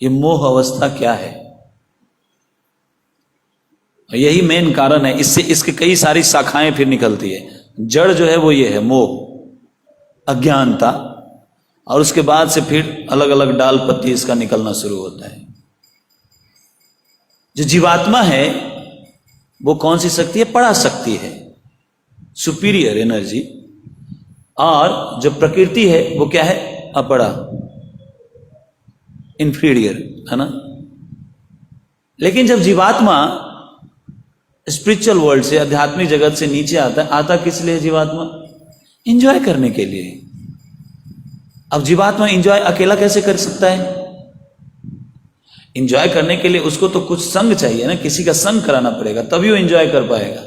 ये मोह अवस्था क्या है? यही मेन कारण है, इससे इसके कई सारी शाखाएं फिर निकलती है। जड़ जो है वो ये है मोह, अज्ञानता, और उसके बाद से फिर अलग अलग डाल पत्ती इसका निकलना शुरू होता है। जो जीवात्मा है वो कौन सी शक्ति है? पराशक्ति है, सुपीरियर एनर्जी। और जो प्रकृति है वो क्या है? अपरा, इंफीरियर, है ना। लेकिन जब जीवात्मा स्पिरिचुअल वर्ल्ड से, आध्यात्मिक जगत से नीचे आता किस लिए जीवात्मा? एंजॉय करने के लिए। अब जीवात्मा एंजॉय अकेला कैसे कर सकता है? एंजॉय करने के लिए उसको तो कुछ संग चाहिए ना, किसी का संग कराना पड़ेगा, तभी वो एंजॉय कर पाएगा।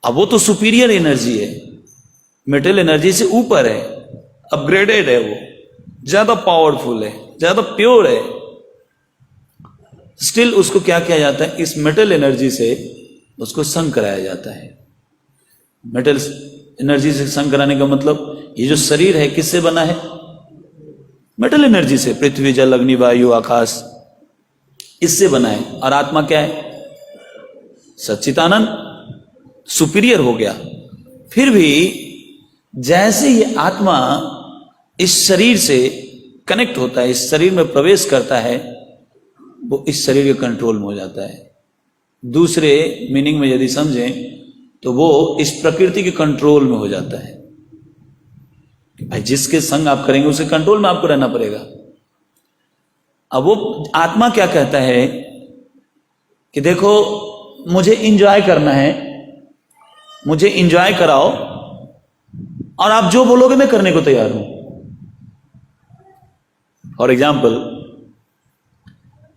अब वो तो सुपीरियर एनर्जी है, मेटल एनर्जी से ऊपर है, अपग्रेडेड है, वो ज्यादा पावरफुल है, ज्यादा प्योर है। स्टिल उसको क्या किया जाता है? इस मेटल एनर्जी से उसको संग कराया जाता है। मेटल एनर्जी से संग कराने का मतलब, ये जो शरीर है किससे बना है? मेटल एनर्जी से। पृथ्वी, जल, अग्नि, वायु, आकाश, इससे बना है। और आत्मा क्या है? सच्चिदानंद, सुपीरियर हो गया। फिर भी जैसे ये आत्मा इस शरीर से कनेक्ट होता है, इस शरीर में प्रवेश करता है, वो इस शरीर के कंट्रोल में हो जाता है। दूसरे मीनिंग में यदि समझें तो वो इस प्रकृति के कंट्रोल में हो जाता है। भाई जिसके संग आप करेंगे उसके कंट्रोल में आपको रहना पड़ेगा। अब वो आत्मा क्या कहता है कि देखो मुझे इंजॉय करना है, मुझे इंजॉय कराओ, और आप जो बोलोगे मैं करने को तैयार हूं। फॉर एग्जाम्पल,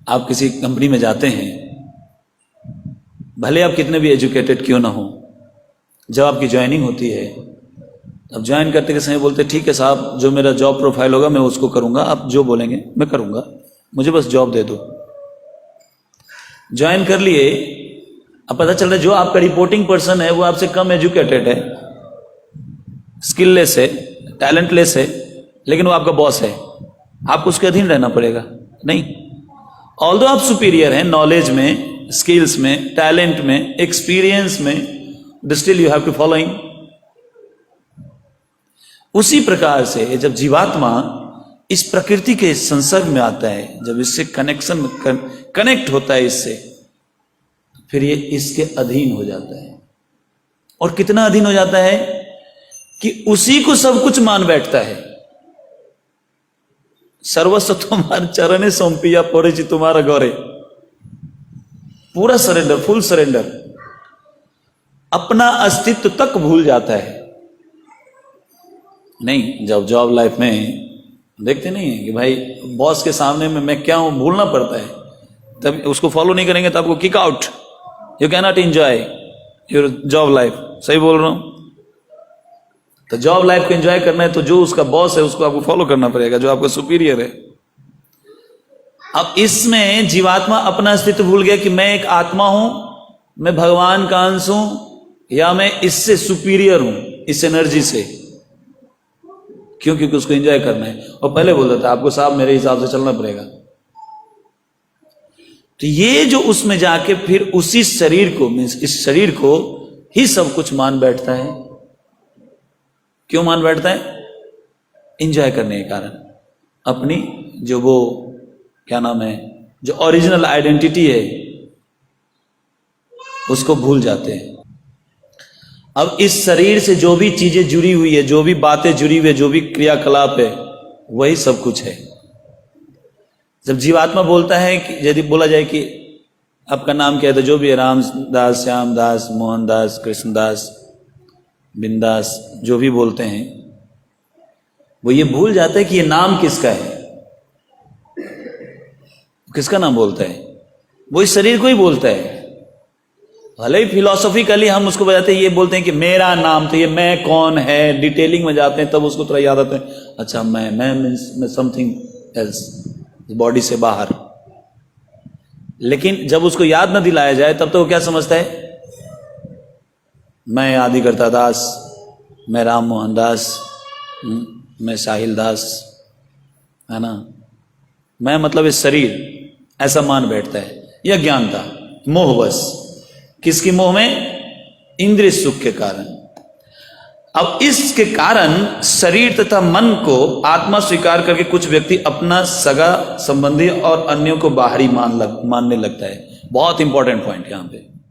आप किसी कंपनी में जाते हैं, भले आप कितने भी एजुकेटेड क्यों ना हो, जब आपकी ज्वाइनिंग होती है तब ज्वाइन करते के समय बोलते ठीक है साहब, जो मेरा जॉब प्रोफाइल होगा मैं उसको करूंगा, आप जो बोलेंगे मैं करूंगा, मुझे बस जॉब दे दो। ज्वाइन कर लिए, अब पता चल रहा है जो आपका रिपोर्टिंग पर्सन है वो आपसे कम एजुकेटेड है, स्किललेस है, टैलेंटलेस है, लेकिन वो आपका बॉस है, आपको उसके अधीन रहना पड़ेगा? नहीं। ऑल्दो आप सुपीरियर हैं नॉलेज में, स्किल्स में, टैलेंट में, एक्सपीरियंस में, but still you have to following. उसी प्रकार से जब जीवात्मा इस प्रकृति के संसर्ग में आता है, जब इससे कनेक्ट होता है इससे, फिर ये इसके अधीन हो जाता है। और कितना अधीन हो जाता है कि उसी को सब कुछ मान बैठता है। सर्वस्व तुम्हारे चरणे सौंपिया पड़े तुम्हारा गौरे। पूरा सरेंडर, फुल सरेंडर, अपना अस्तित्व तक भूल जाता है। नहीं, जब जॉब लाइफ में देखते नहीं है कि भाई बॉस के सामने में मैं क्या हूं भूलना पड़ता है, तब उसको फॉलो नहीं करेंगे तो आपको kick out, you can not enjoy your job life. सही बोल रहा हूं? तो जॉब लाइफ को एंजॉय करना है तो जो उसका बॉस है उसको आपको फॉलो करना पड़ेगा, जो आपका सुपीरियर है। अब इसमें जीवात्मा अपना अस्तित्व भूल गया कि मैं एक आत्मा हूं, मैं भगवान का अंश हूं, या मैं इससे सुपीरियर हूं, इस एनर्जी से। क्यों? क्योंकि उसको एंजॉय करना है। और पहले बोल रहा था आपको साहब मेरे हिसाब से चलना पड़ेगा। तो ये जो उसमें जाके फिर उसी शरीर को, मीन्स इस शरीर को ही सब कुछ मान बैठता है। क्यों मान बैठता है? एंजॉय करने के कारण। अपनी जो वो क्या नाम है, जो ओरिजिनल आइडेंटिटी है उसको भूल जाते हैं। अब इस शरीर से जो भी चीजें जुड़ी हुई है, जो भी बातें जुड़ी हुई है, जो भी क्रियाकलाप है, वही सब कुछ है। जब जीवात्मा बोलता है कि यदि बोला जाए कि आपका नाम क्या है, तो जो भी है, रामदास, श्यामदास, मोहनदास, कृष्णदास, बिंदास, जो भी बोलते हैं, वो ये भूल जाता है कि ये नाम किसका है, किसका नाम बोलता है। वो इस शरीर को ही बोलता है। भले ही फिलोसॉफिकली हम उसको बताते हैं, ये बोलते हैं कि मेरा नाम, तो ये मैं कौन है, डिटेलिंग में जाते हैं तब उसको थोड़ा याद आता है, अच्छा मैं मीन्स समथिंग एल्स, बॉडी से बाहर। लेकिन जब उसको याद न दिलाया जाए तब तो वो क्या समझता है, मैं आदिकर्ता दास, मैं राम मोहन दास, मैं साहिल दास, है ना, मैं मतलब इस शरीर, ऐसा मान बैठता है। यह ज्ञानता, मोहवश, किसकी मोह में? इंद्रिय सुख के कारण। अब इसके कारण शरीर तथा मन को आत्मा स्वीकार करके कुछ व्यक्ति अपना सगा संबंधी और अन्यों को बाहरी मानने लगता है। बहुत इंपॉर्टेंट पॉइंट यहां पे।